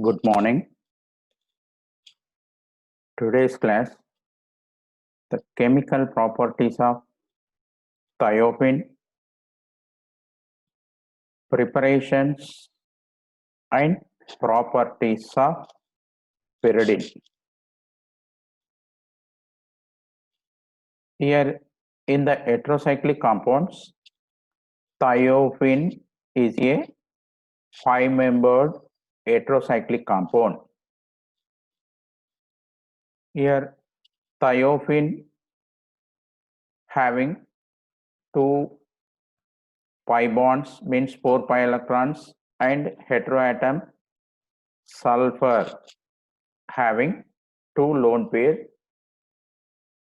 Good morning. Today's class, the chemical properties of thiophene, preparations and properties of pyridine. Here in the heterocyclic compounds, thiophene is a 5-membered heterocyclic compound. Here thiophene having 2 pi bonds means 4 pi electrons and heteroatom sulfur having 2 lone pair.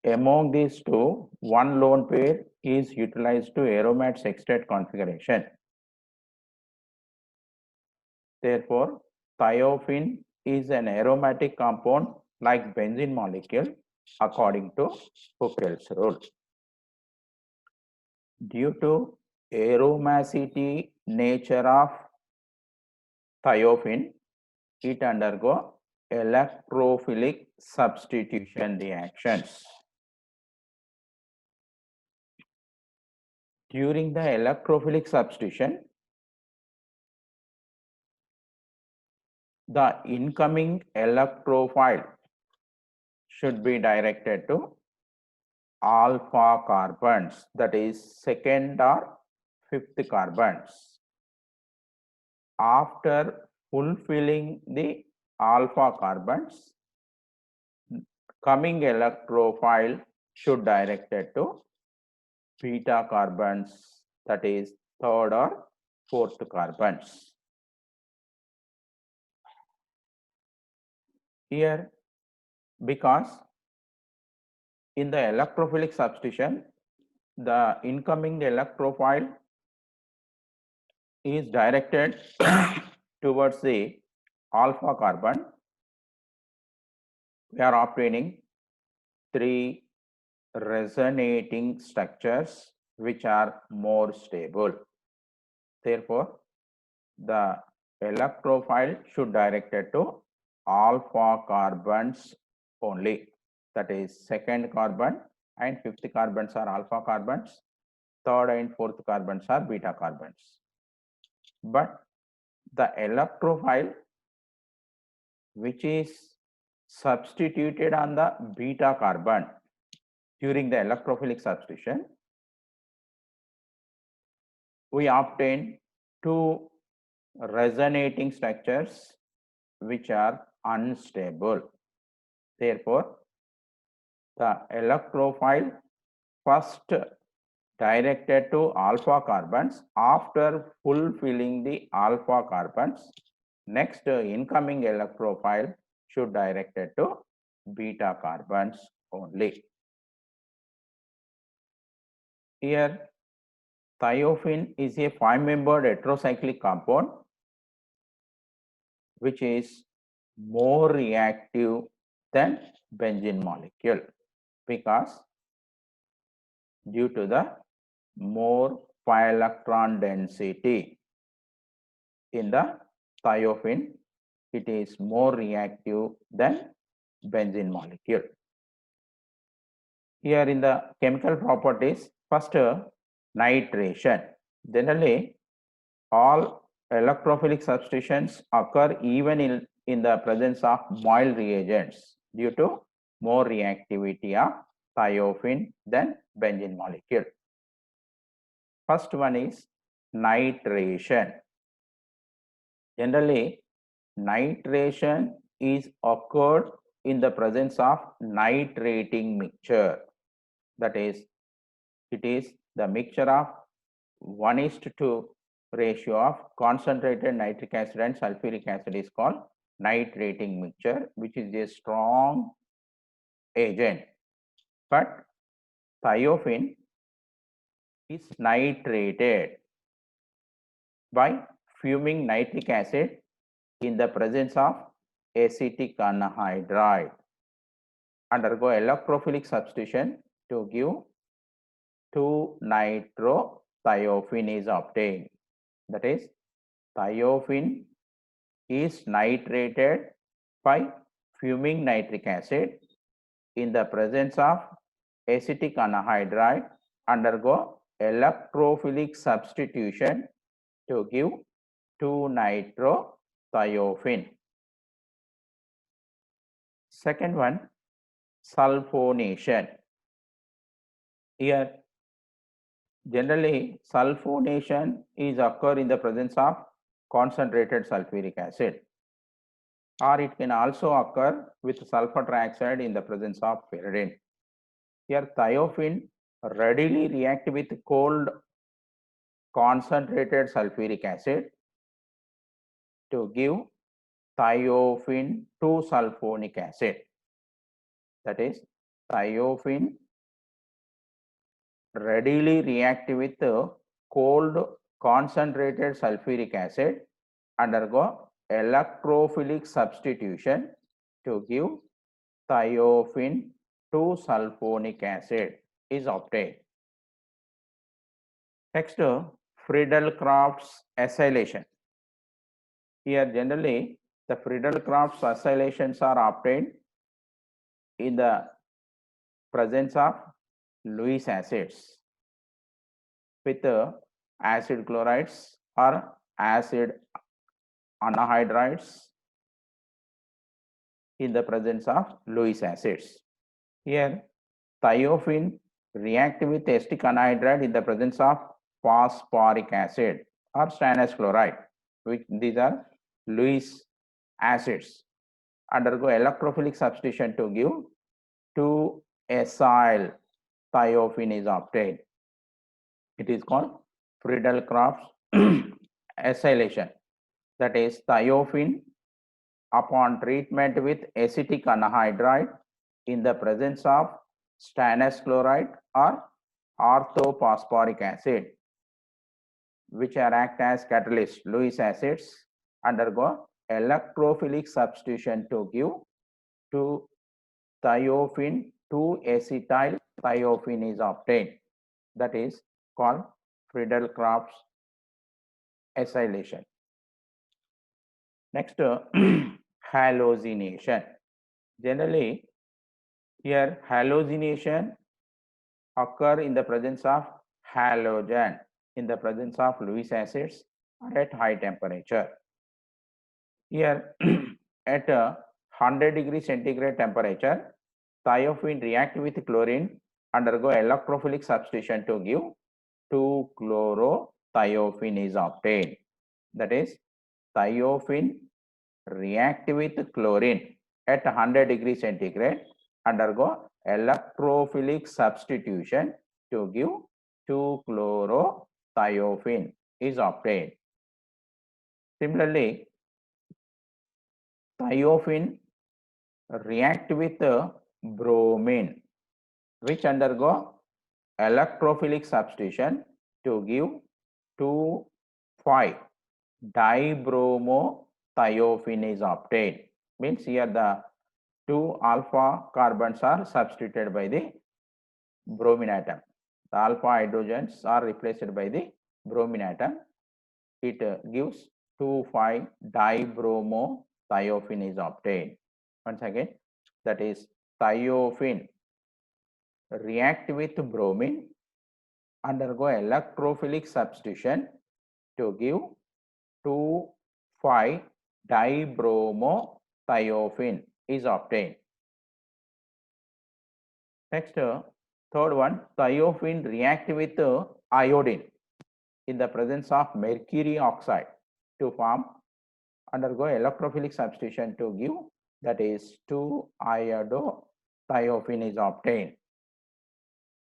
Among these two, one lone pair is utilized to aromat sextet configuration. Therefore, thiophene is an aromatic compound like benzene molecule according to Huckel's rule. Due to aromacity nature of thiophene, it undergo electrophilic substitution reactions. During the electrophilic substitution, the incoming electrophile should be directed to alpha carbons, that is second or fifth carbons. After fulfilling the alpha carbons, coming electrophile should directed to beta carbons, that is third or fourth carbons. Here, because in the electrophilic substitution, the incoming electrophile is directed towards the alpha carbon, we are obtaining 3 resonating structures which are more stable. Therefore, the electrophile should directed to alpha carbons only, that is second carbon and fifth carbons are alpha carbons, third and fourth carbons are beta carbons. But the electrophile which is substituted on the beta carbon during the electrophilic substitution, we obtain 2 resonating structures which are unstable. Therefore, the electrophile first directed to alpha carbons after fulfilling the alpha carbons. Next, incoming electrophile should directed to beta carbons only. Here, thiophene is a 5-membered heterocyclic compound which is more reactive than benzene molecule because due to the more pi electron density in the thiophene, it is more reactive than benzene molecule. Here in the chemical properties, first nitration. Generally, all electrophilic substitutions occur even in the presence of mild reagents due to more reactivity of thiophene than benzene molecule. First one is nitration. Generally, nitration is occurred in the presence of nitrating mixture. That is, it is the mixture of 1:2 ratio of concentrated nitric acid and sulfuric acid is called nitrating mixture, which is a strong agent. But thiophene is nitrated by fuming nitric acid in the presence of acetic anhydride. Undergo electrophilic substitution to give 2-nitrothiophene is obtained. That is, thiophene is nitrated by fuming nitric acid in the presence of acetic anhydride undergo electrophilic substitution to give 2-nitrothiophene. Second one, sulfonation. Here, generally, sulfonation is occur in the presence of concentrated sulfuric acid, or it can also occur with sulfur trioxide in the presence of pyridine. Here, thiophene readily react with cold concentrated sulfuric acid to give thiophene 2-sulfonic acid. That is, thiophene readily react with cold concentrated sulfuric acid, undergo electrophilic substitution to give thiophene 2-sulfonic acid is obtained. Next, Friedel-Crafts acylation. Here, generally, the Friedel-Crafts acylations are obtained in the presence of Lewis acids with acid chlorides or acid anhydrides in the presence of Lewis acids. Here, thiophene react with acetic anhydride in the presence of phosphoric acid or stannous chloride, which these are Lewis acids, undergo electrophilic substitution to give 2-acyl thiophene is obtained. It is called Friedel-Crafts acylation. That is, thiophene upon treatment with acetic anhydride in the presence of stannous chloride or orthophosphoric acid, which are act as catalyst, Lewis acids, undergo electrophilic substitution to give 2-thiophene 2-acetyl thiophene is obtained. That is called Friedel-Crafts acylation. Next, halogenation. Generally, here halogenation occur in the presence of halogen in the presence of Lewis acids at high temperature. Here, at 100 degrees centigrade temperature, thiophene react with chlorine, undergo electrophilic substitution to give 2-chlorothiophene is obtained. That is, thiophene react with chlorine at 100 degrees centigrade, undergo electrophilic substitution to give 2-chlorothiophene is obtained. Similarly, thiophene react with bromine, which undergo electrophilic substitution to give 2,5-dibromothiophene is obtained. Means here the 2 alpha carbons are substituted by the bromine atom. The alpha hydrogens are replaced by the bromine atom. It gives 2,5-dibromothiophene is obtained. Once again, that is thiophene react with bromine, undergo electrophilic substitution to give 2,5-dibromothiophene is obtained. Next, third one, thiophene react with iodine in the presence of mercury oxide to form, undergo electrophilic substitution to give, that is 2-iodothiophene is obtained.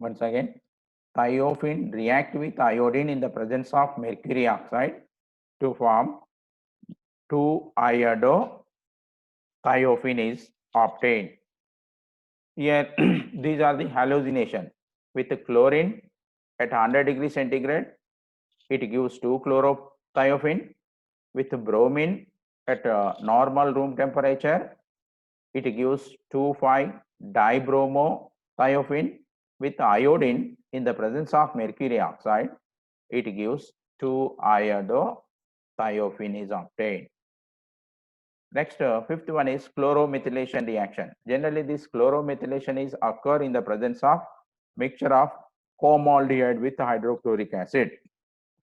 Once again, thiophene react with iodine in the presence of mercury oxide to form 2-iodothiophene is obtained. Here, these are the halogenation. With chlorine at 100 degrees centigrade, it gives 2-chlorothiophene. With bromine at normal room temperature, it gives 2,5-dibromothiophene. With iodine in the presence of mercury oxide, it gives 2-iodothiophene is obtained. Next, fifth one is chloromethylation reaction. Generally, this chloromethylation is occur in the presence of mixture of formaldehyde with hydrochloric acid.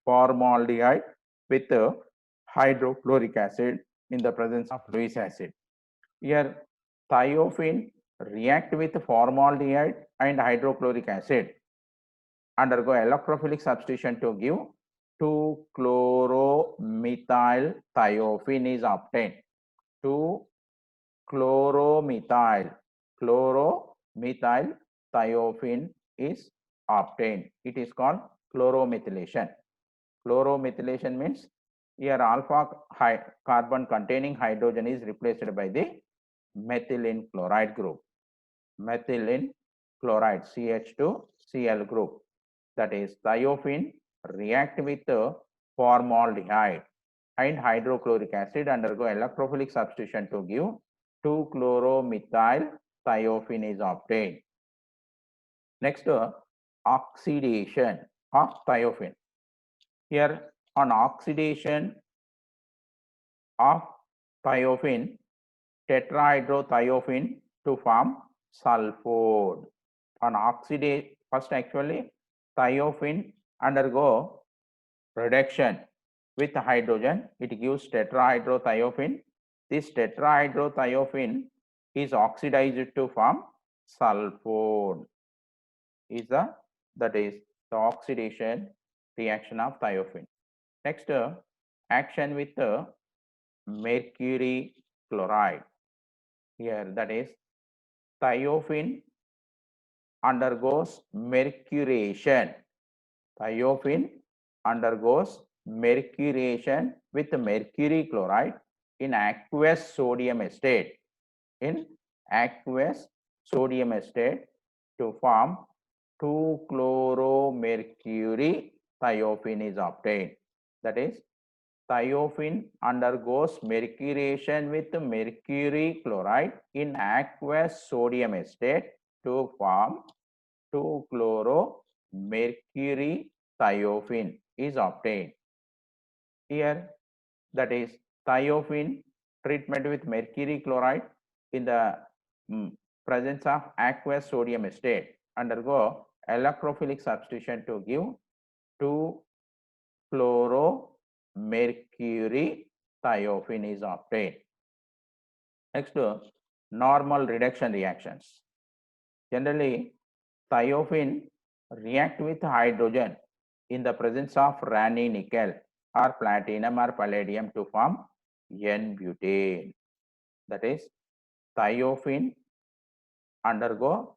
Formaldehyde with hydrochloric acid in the presence of Lewis acid. Here, thiophene react with formaldehyde and hydrochloric acid, undergo electrophilic substitution to give 2-chloromethyl thiophene is obtained. 2-chloromethyl thiophene is obtained. It is called chloromethylation. Chloromethylation means here alpha carbon containing hydrogen is replaced by the methylene chloride group. Methylene chloride CH2Cl group, that is thiophene react with formaldehyde and hydrochloric acid, undergo electrophilic substitution to give 2-chloromethyl thiophene is obtained. Next, oxidation of thiophene. Here on oxidation of thiophene, tetrahydrothiophene to form sulfode. On oxidation, first actually thiophene undergo reduction with hydrogen, it gives tetrahydrothiophene. This tetrahydrothiophene is oxidized to form sulfode. That is the oxidation reaction of thiophene. Next, action with mercury chloride. Here, that is thiophene undergoes mercuration. Thiophene undergoes mercuration with mercury chloride in aqueous sodium state. In aqueous sodium state to form 2-chloromercury thiophene is obtained. That is, thiophene undergoes mercuration with mercury chloride in aqueous sodium state to form 2-chloromercury thiophene is obtained. Here, that is thiophene treatment with mercury chloride in the presence of aqueous sodium state, undergo electrophilic substitution to give 2-chloromercury thiophene is obtained. Next, normal reduction reactions. Generally, thiophene react with hydrogen in the presence of Raney nickel or platinum or palladium to form N-butane. That is, thiophene undergo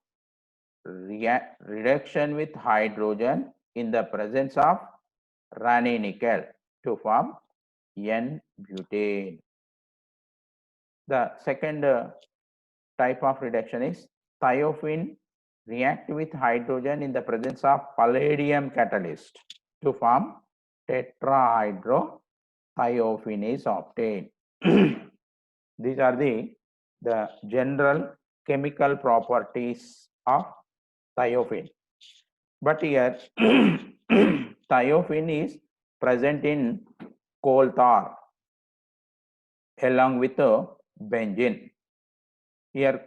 reduction with hydrogen in the presence of Raney nickel to form N-butane. The second type of reduction is thiophene react with hydrogen in the presence of palladium catalyst to form tetrahydrothiophene is obtained. These are the general chemical properties of thiophene. But here thiophene is present in coal tar along with benzene. Here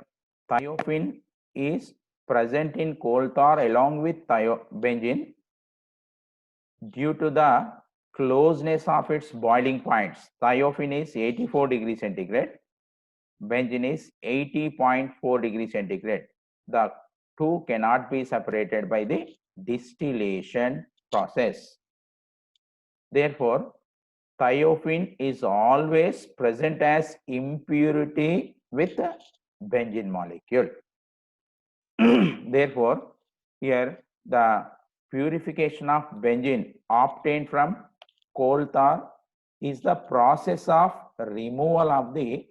thiophene is present in coal tar along with benzene due to the closeness of its boiling points. Thiophene is 84 degrees centigrade, benzene is 80.4 degrees centigrade. The two cannot be separated by the distillation process. Therefore, thiophene is always present as impurity with benzene molecule. Therefore, here the purification of benzene obtained from coal tar is the process of removal of the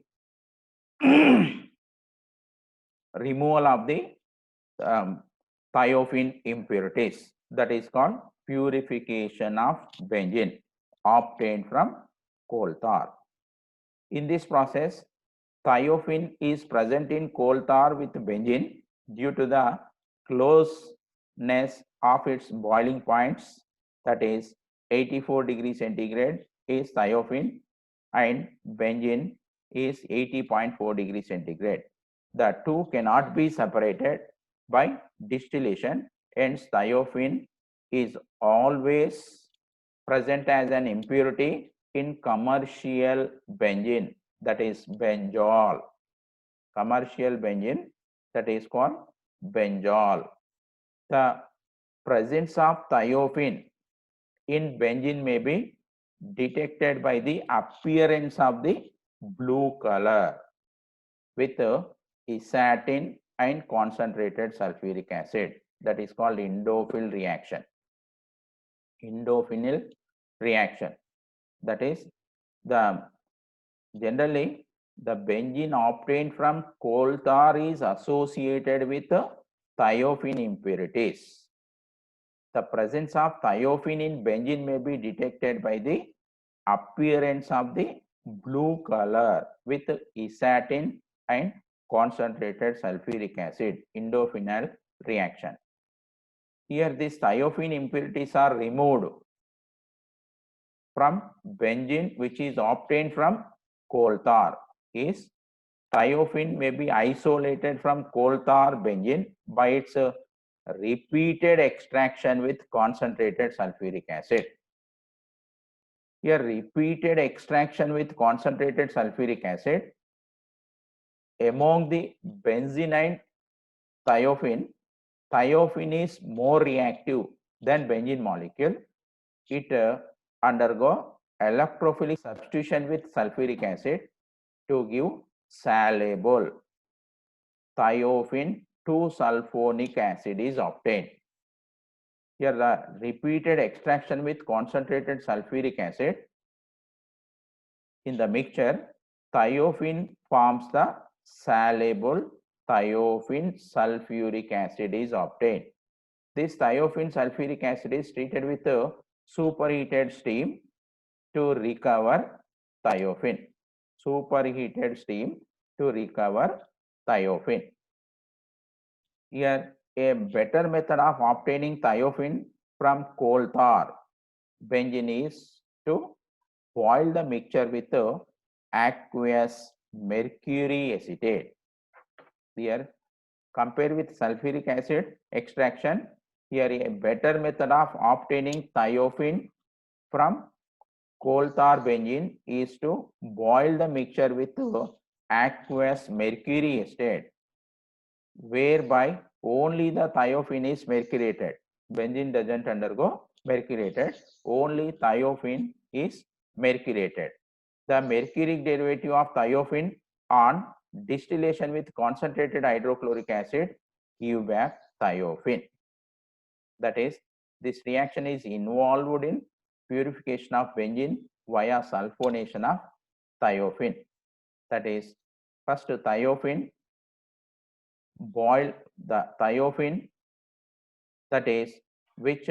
thiophene impurities. That is called purification of benzene obtained from coal tar. In this process, thiophene is present in coal tar with benzene due to the closeness of its boiling points, that is 84 degrees centigrade is thiophene and benzene is 80.4 degrees centigrade. The two cannot be separated by distillation, hence thiophene is always present as an impurity in commercial benzene, that is benzol. Commercial benzene, that is called benzol. The presence of thiophene in benzene may be detected by the appearance of the blue color with isatin and concentrated sulfuric acid, that is called indophyl reaction. Indophenyl reaction, that is generally the benzene obtained from coal tar is associated with thiophene impurities. The presence of thiophene in benzene may be detected by the appearance of the blue color with isatin and concentrated sulfuric acid, indophenyl reaction. Here these thiophene impurities are removed from benzene which is obtained from coal tar. Is thiophene may be isolated from coal tar benzene by its repeated extraction with concentrated sulfuric acid. Here repeated extraction with concentrated sulfuric acid among the benzene and thiophene, thiophene is more reactive than benzene molecule. It undergo electrophilic substitution with sulfuric acid to give soluble thiophene 2-sulfonic acid is obtained. Here the repeated extraction with concentrated sulfuric acid in the mixture, thiophene forms the soluble thiophene sulfuric acid is obtained. This thiophene sulfuric acid is treated with a superheated steam to recover thiophene. Superheated steam to recover thiophene. Here a better method of obtaining thiophene from coal tar benzene is to boil the mixture with aqueous mercury acetate. Here compared with sulfuric acid extraction, here a better method of obtaining thiophene from coal tar benzene is to boil the mixture with aqueous mercury acetate, whereby only the thiophene is mercurated. Benzene doesn't undergo mercurated, only thiophene is mercurated. The mercuric derivative of thiophene on distillation with concentrated hydrochloric acid give back thiophene. That is, this reaction is involved in purification of benzene via sulfonation of thiophene. That is, first thiophene, boil the thiophene, that is which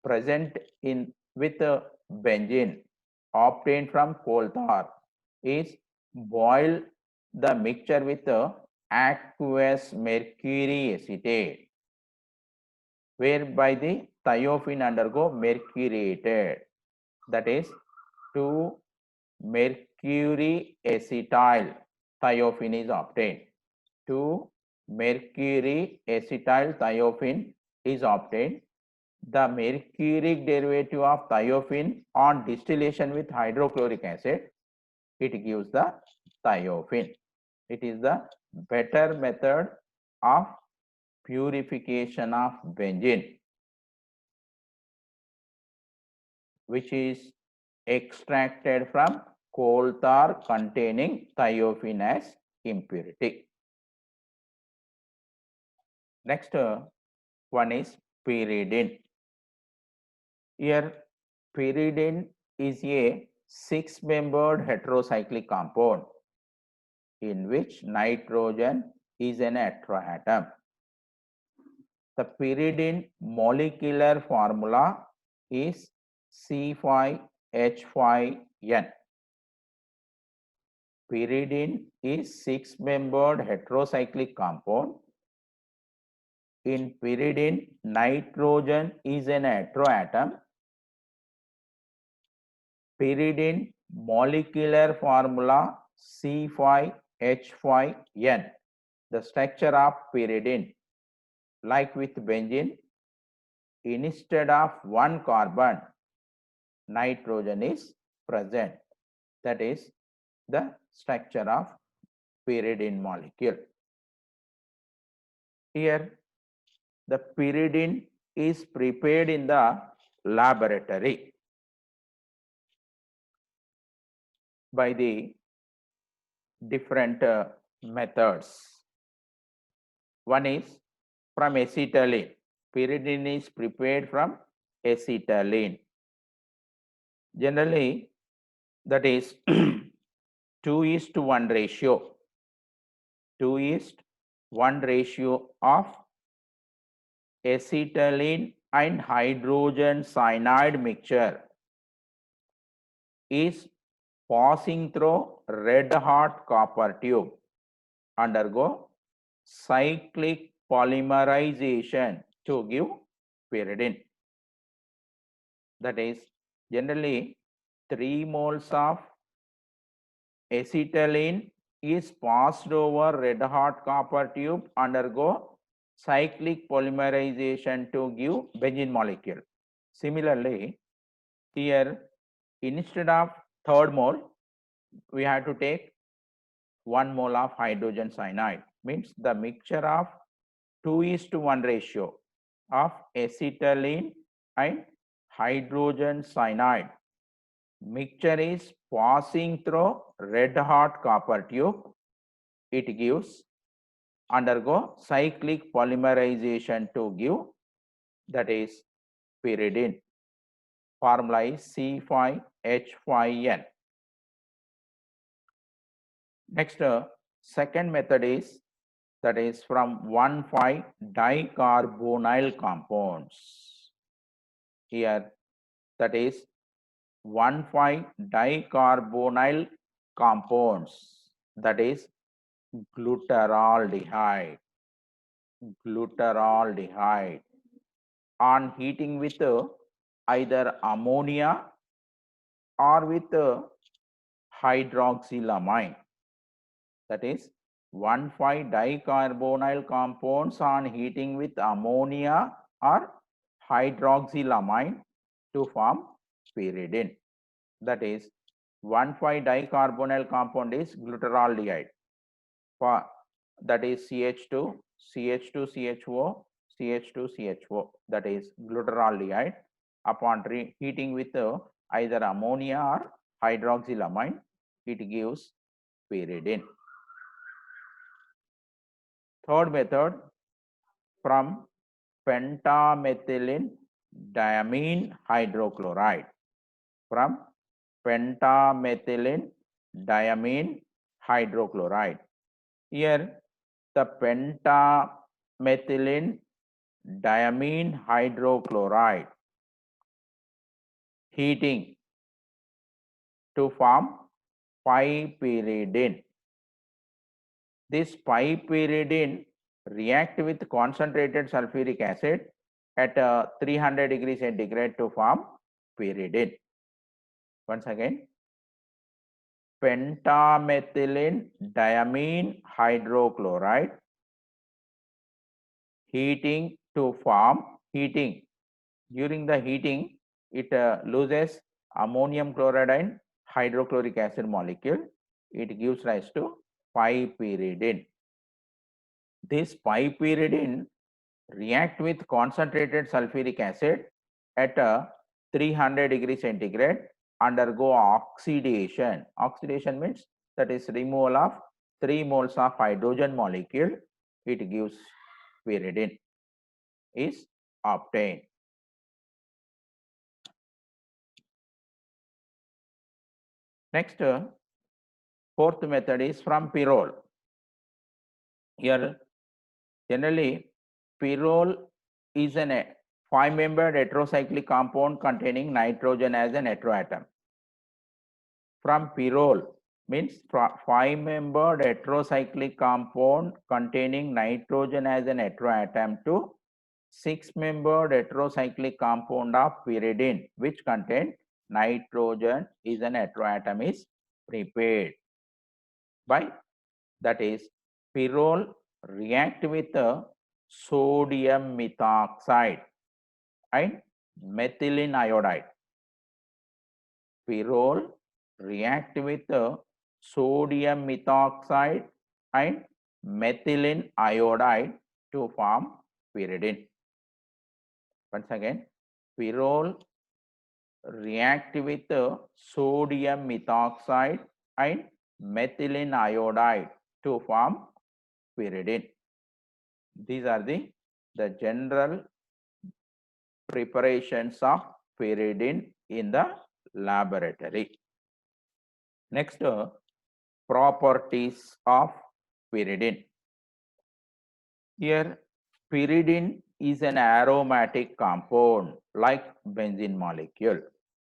present in with benzene obtained from coal tar, is boil the mixture with aqueous mercury acetate, whereby the thiophene undergo mercurated, that is 2-mercury acetyl thiophene is obtained. 2-mercury acetyl thiophene is obtained. The mercuric derivative of thiophene on distillation with hydrochloric acid, it gives the thiophene. It is the better method of purification of benzene, which is extracted from coal tar containing thiophene as impurity. Next one is pyridine. Here pyridine is a 6-membered heterocyclic compound in which nitrogen is an heteroatom. The pyridine molecular formula is C5H5N. Pyridine is 6-membered heterocyclic compound. In pyridine, nitrogen is an heteroatom. Pyridine molecular formula C5H5N, the structure of pyridine. Like with benzene, instead of one carbon, nitrogen is present. That is the structure of pyridine molecule. Here, the pyridine is prepared in the laboratory by the different methods. One is from acetylene. Pyridine is prepared from acetylene. Generally, that is 2:1 ratio. 2:1 ratio of acetylene and hydrogen cyanide mixture is passing through red hot copper tube, undergo cyclic polymerization to give pyridine. That is, generally 3 moles of acetylene is passed over red hot copper tube, undergo cyclic polymerization to give benzene molecule. Similarly, here instead of third mole, we have to take 1 mole of hydrogen cyanide. Means the mixture of 2:1 ratio of acetylene and hydrogen cyanide mixture is passing through red hot copper tube. It gives undergo cyclic polymerization to give, that is pyridine. Formula is C5H5N. Next, second method is, that is from 1,5-dicarbonyl compounds. Here, that is 1,5-dicarbonyl compounds, that is glutaraldehyde. Glutaraldehyde. On heating with either ammonia or with hydroxylamine, that is 1,5-dicarbonyl compounds on heating with ammonia or hydroxylamine to form pyridine. That is 1,5-dicarbonyl compound is glutaraldehyde. For that is CH2, CH2CHO, CH2CHO, that is glutaraldehyde. Upon heating with either ammonia or hydroxylamine, it gives pyridine. Third method, from pentamethylene diamine hydrochloride. From pentamethylene diamine hydrochloride. Here, the pentamethylene diamine hydrochloride heating to form piperidine. This piperidine react with concentrated sulfuric acid at 300 degrees centigrade to form pyridine. Once again, pentamethylene diamine hydrochloride heating to form, during the heating it loses ammonium chloride and hydrochloric acid molecule. It gives rise to piperidine. This piperidine react with concentrated sulfuric acid at 300 degrees centigrade, undergo oxidation. Oxidation means that is removal of 3 moles of hydrogen molecule. It gives pyridine is obtained. Next, fourth method is from pyrrole. Here, generally, pyrrole is a 5-membered heterocyclic compound containing nitrogen as an heteroatom. From pyrrole means 5-membered heterocyclic compound containing nitrogen as an heteroatom to 6-membered heterocyclic compound of pyridine which contain nitrogen is an heteroatom is prepared. by, that is, pyrrole react with sodium methoxide and methylene iodide. Pyrrole react with sodium methoxide and methylene iodide to form pyridine. Once again, pyrrole react with sodium methoxide and methylene iodide to form pyridine. These are the general preparations of pyridine in the laboratory. Next, properties of pyridine. Here, pyridine is an aromatic compound like benzene molecule,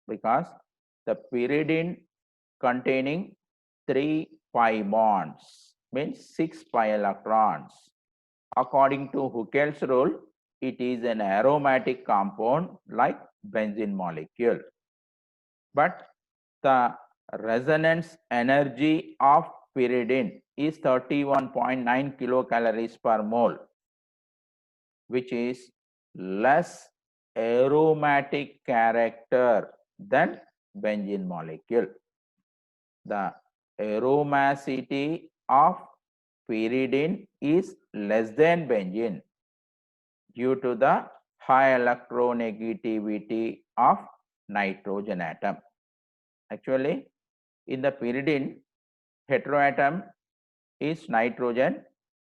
because the pyridine containing 3 pi bonds means 6 pi electrons. According to Huckel's rule, it is an aromatic compound like benzene molecule. But the resonance energy of pyridine is 31.9 kilocalories per mole, which is less aromatic character than benzene molecule. The aromacity of pyridine is less than benzene due to the high electronegativity of nitrogen atom. Actually, in the pyridine, heteroatom is nitrogen.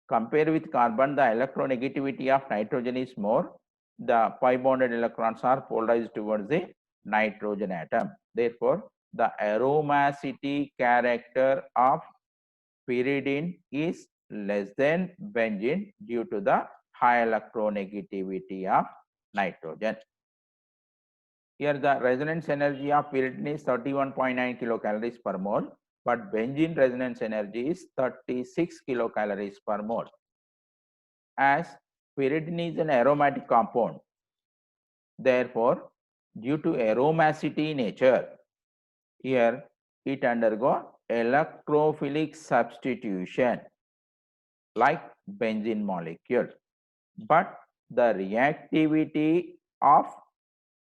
Compared with carbon, the electronegativity of nitrogen is more. The pi bonded electrons are polarized towards the nitrogen atom. Therefore, the aromacity character of pyridine is less than benzene due to the high electronegativity of nitrogen. Here the resonance energy of pyridine is 31.9 kilocalories per mole, but benzene resonance energy is 36 kilocalories per mole. As pyridine is an aromatic compound, therefore, due to aromacity nature, here it undergo electrophilic substitution like benzene molecule. But the reactivity of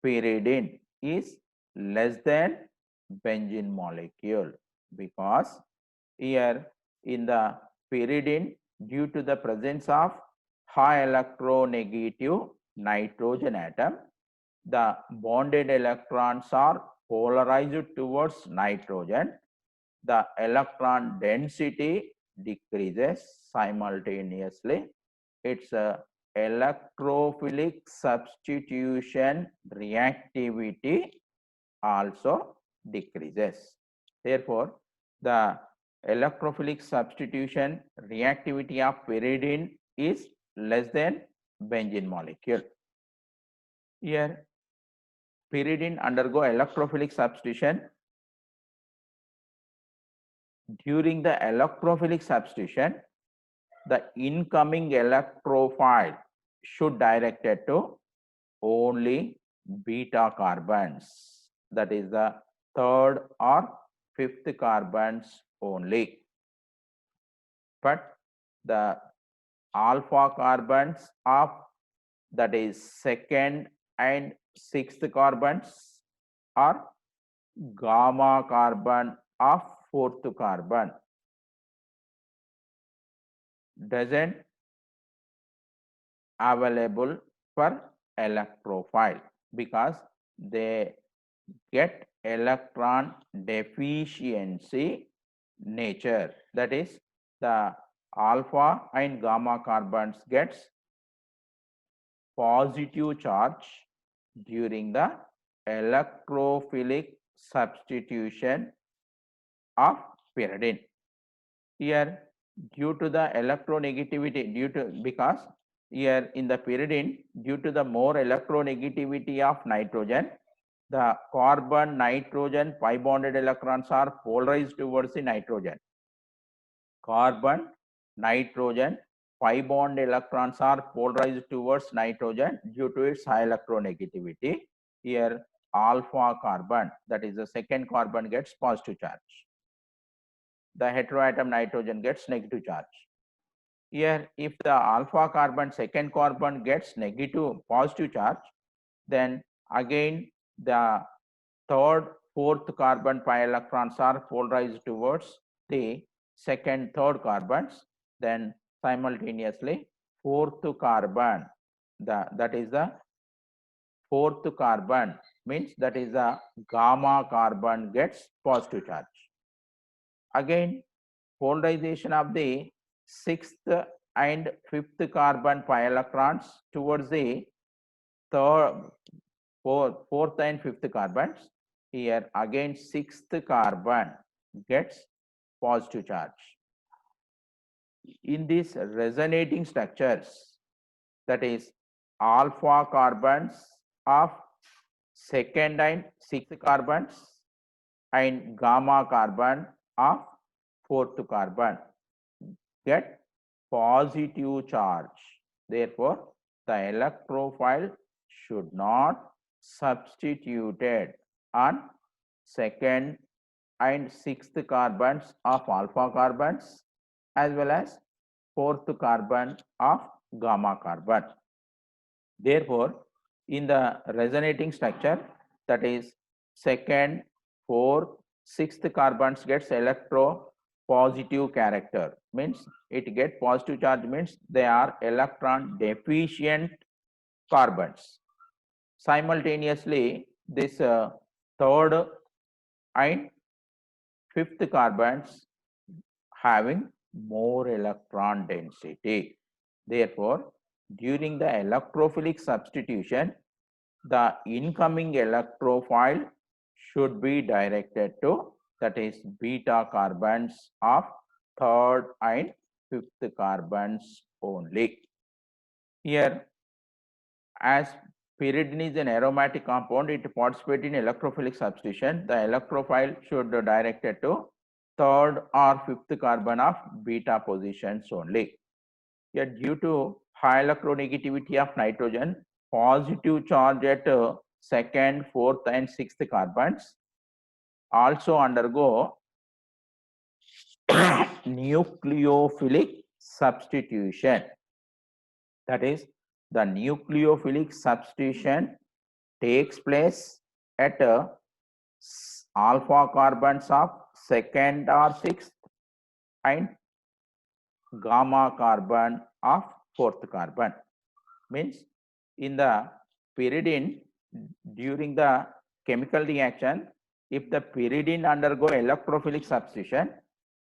pyridine is less than benzene molecule, because here in the pyridine, due to the presence of high electronegative nitrogen atom, the bonded electrons are polarized towards nitrogen. The electron density decreases simultaneously. It's a electrophilic substitution reactivity also decreases. Therefore, the electrophilic substitution reactivity of pyridine is less than benzene molecule. Here, pyridine undergo electrophilic substitution. During the electrophilic substitution, the incoming electrophile should direct it to only beta carbons, that is the third or fifth carbons only. But the alpha carbons of, that is second and sixth carbons, or gamma carbon of fourth carbon doesn't available for electrophile, because they get electron deficiency nature. That is, the alpha and gamma carbons gets positive charge during the electrophilic substitution of pyridine. Here, due to the electronegativity, because here in the pyridine, due to the more electronegativity of nitrogen, the carbon nitrogen pi bonded electrons are polarized towards the nitrogen. Carbon nitrogen pi bond electrons are polarized towards nitrogen due to its high electronegativity. Here alpha carbon, that is the second carbon, gets positive charge. the heteroatom nitrogen gets negative charge. Here, if the alpha carbon, second carbon gets positive charge, then again the third, fourth carbon pi electrons are polarized towards the second, third carbons. Then simultaneously fourth carbon, that is the fourth carbon, means that is the gamma carbon gets positive charge. Again, polarization of the sixth and fifth carbon pi electrons towards the third, fourth and fifth carbons. Here again sixth carbon gets positive charge. In these resonating structures, that is alpha carbons of second and sixth carbons and gamma carbon of fourth carbon get positive charge. Therefore, the electrophile should not substituted on second and sixth carbons of alpha carbons as well as fourth carbon of gamma carbon. Therefore, in the resonating structure, that is second, fourth, sixth carbons gets electropositive character, means it get positive charge, means they are electron deficient carbons. Simultaneously, this third and fifth carbons having more electron density. Therefore, during the electrophilic substitution, the incoming electrophile should be directed to, that is beta carbons of third and fifth carbons only. Here, as pyridine is an aromatic compound, it participates in electrophilic substitution. The electrophile should be directed to third or fifth carbon of beta positions only. Yet due to high electronegativity of nitrogen, positive charge at second, fourth and sixth carbons also undergo nucleophilic substitution. That is, the nucleophilic substitution takes place at alpha carbons of second or sixth and gamma carbon of fourth carbon. Means in the pyridine, during the chemical reaction, if the pyridine undergo electrophilic substitution,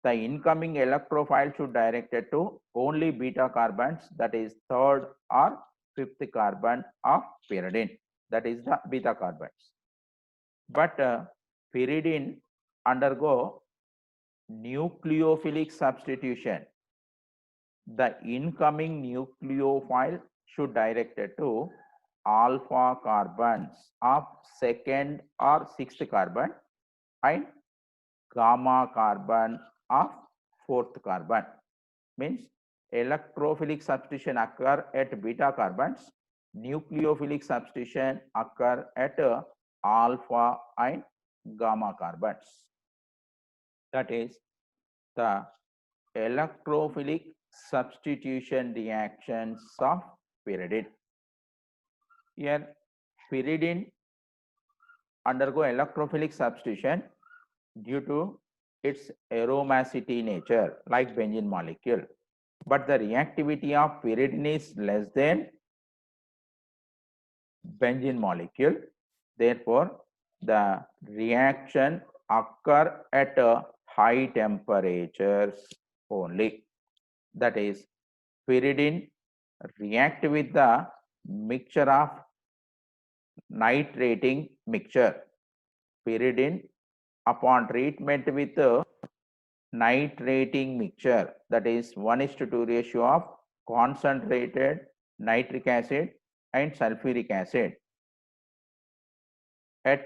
the incoming electrophile should directed to only beta carbons, that is third or fifth carbon of pyridine, that is the beta carbons. But pyridine undergo nucleophilic substitution. The incoming nucleophile should directed to alpha carbons of second or sixth carbon and gamma carbon of fourth carbon. Means electrophilic substitution occur at beta carbons, nucleophilic substitution occur at alpha and gamma carbons. That is the electrophilic substitution reactions of pyridine. Here pyridine undergo electrophilic substitution due to its aromacity nature, like benzene molecule. But the reactivity of pyridine is less than benzene molecule. Therefore, the reaction occur at high temperatures only. That is, pyridine react with the mixture of nitrating mixture. Pyridine upon treatment with nitrating mixture, that is 1:2 ratio of concentrated nitric acid and sulfuric acid at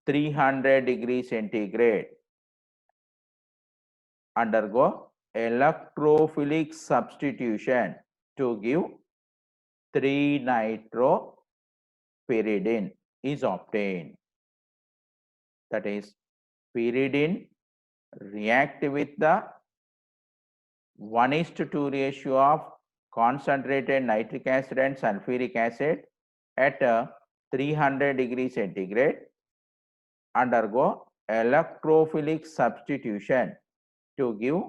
300 degrees centigrade undergo electrophilic substitution to give 3-nitropyridine is obtained. That is, pyridine react with the 1:2 ratio of concentrated nitric acid and sulfuric acid at 300 degrees centigrade, undergo electrophilic substitution to give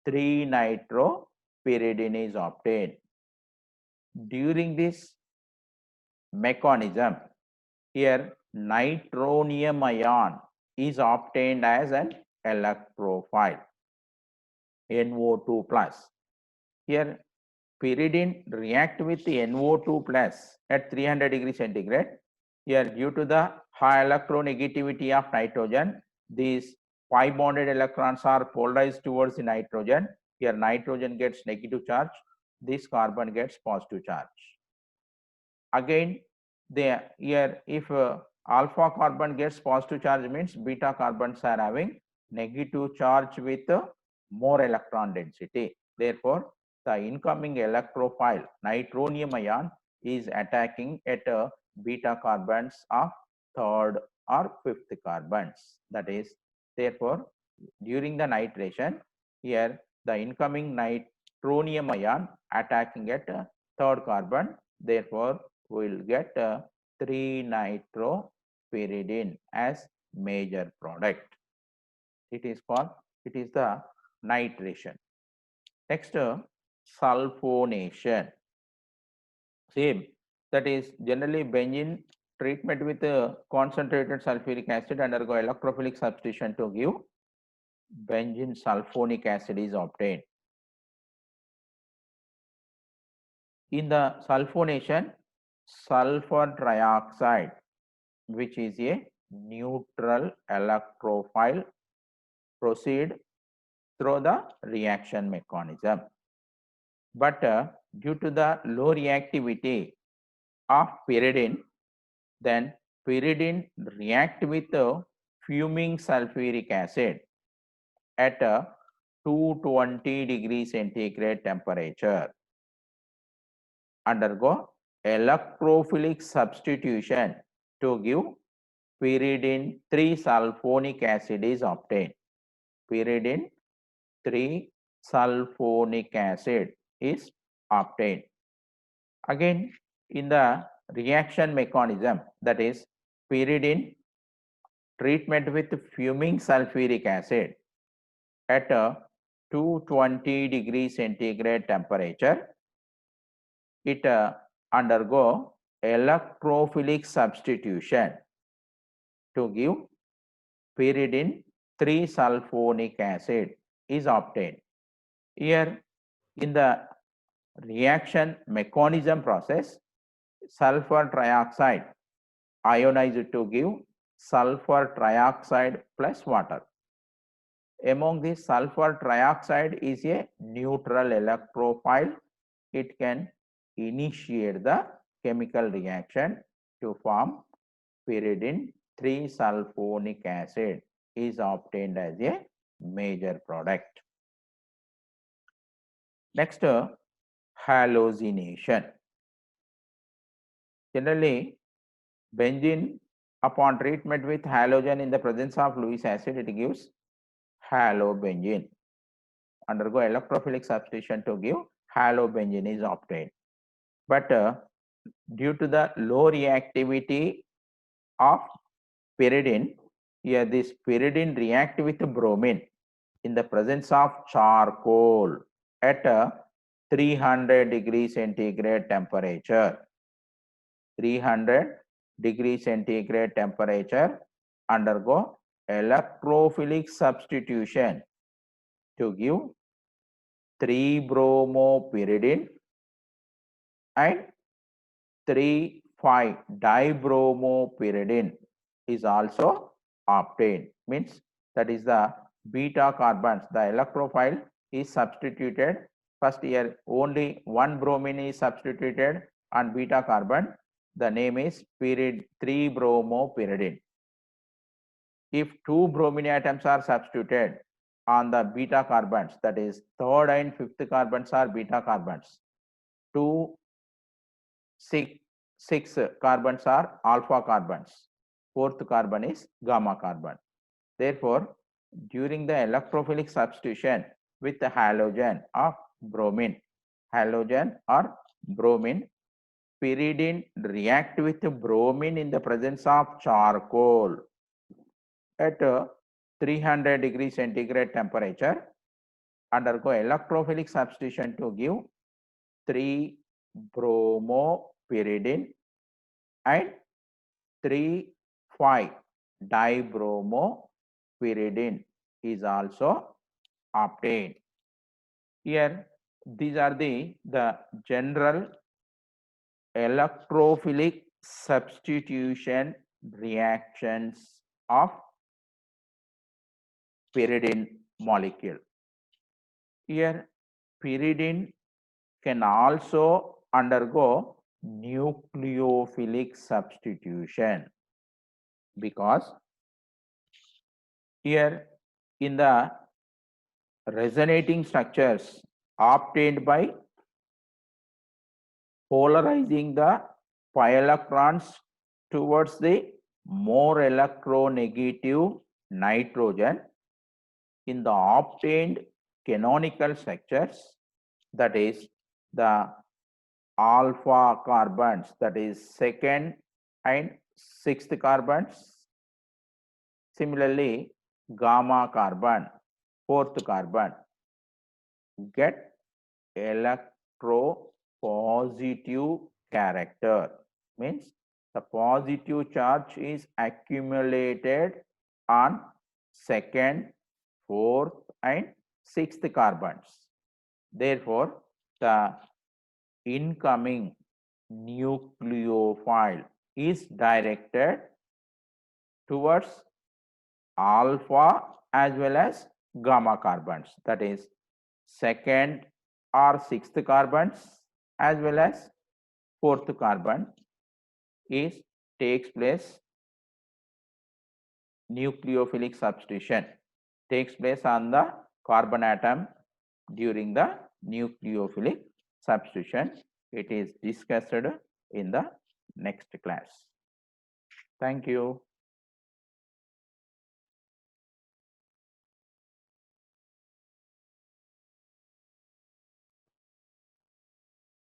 3-nitropyridine is obtained. During this mechanism, here nitronium ion is obtained as an electrophile, NO2 plus. Here pyridine react with the NO2 plus at 300 degrees centigrade. Here, due to the high electronegativity of nitrogen, these pi bonded electrons are polarized towards the nitrogen. Here nitrogen gets negative charge, this carbon gets positive charge. Again, here if alpha carbon gets positive charge, means beta carbons are having negative charge with more electron density. Therefore, the incoming electrophile nitronium ion is attacking at beta carbons of third or fifth carbons. That is, therefore, during the nitration, here the incoming nitronium ion attacking at third carbon. Therefore, we will get 3-nitropyridine as major product. It is the nitration. Next, sulfonation. Same, that is generally benzene treatment with concentrated sulfuric acid undergo electrophilic substitution to give benzene sulfonic acid is obtained. In the sulfonation, sulfur trioxide, which is a neutral electrophile, proceed through the reaction mechanism. But due to the low reactivity of pyridine, then pyridine react with fuming sulfuric acid at 220 degrees centigrade temperature, undergo electrophilic substitution to give pyridine 3-sulfonic acid is obtained. Pyridine 3-sulfonic acid is obtained. Again, in the reaction mechanism, that is pyridine treatment with fuming sulfuric acid at 220 degrees centigrade temperature, it undergo electrophilic substitution to give pyridine 3-sulfonic acid is obtained. Here in the reaction mechanism process, sulfur trioxide ionized to give sulfur trioxide plus water. Among this, sulfur trioxide is a neutral electrophile. It can initiate the chemical reaction to form pyridine 3-sulfonic acid is obtained as a major product. Next, halogenation. Generally, benzene upon treatment with halogen in the presence of Lewis acid, it gives halobenzene. Undergo electrophilic substitution to give halobenzene is obtained. But due to the low reactivity of pyridine, here this pyridine react with bromine in the presence of charcoal at 300 degrees centigrade temperature. 300 degrees centigrade temperature, undergo electrophilic substitution to give 3-bromopyridine and 3,5-dibromopyridine is also obtained. Means that is the beta carbons, the electrophile is substituted. First here only one bromine is substituted on beta carbon. The name is 3-bromopyridine. If 2 bromine atoms are substituted on the beta carbons, that is third and fifth carbons are beta carbons, 2, 6 carbons are alpha carbons, fourth carbon is gamma carbon. Therefore, during the electrophilic substitution with the halogen of bromine, halogen or bromine, pyridine react with bromine in the presence of charcoal at 300 degrees centigrade temperature, undergo electrophilic substitution to give 3-bromopyridine and 3,5-dibromopyridine is also obtained. Here, these are the general electrophilic substitution reactions of pyridine molecule. Here, pyridine can also undergo nucleophilic substitution, because here in the resonating structures obtained by polarizing the pi electrons towards the more electronegative nitrogen, in the obtained canonical structures, that is the alpha carbons, that is second and sixth carbons. Similarly, gamma carbon, fourth carbon, get electropositive character, means the positive charge is accumulated on second, fourth and sixth carbons. Therefore, the incoming nucleophile is directed towards alpha as well as gamma carbons, that is second or sixth carbons as well as fourth carbon takes place, nucleophilic substitution takes place on the carbon atom during the nucleophilic substitution. It is discussed in the next class. Thank you.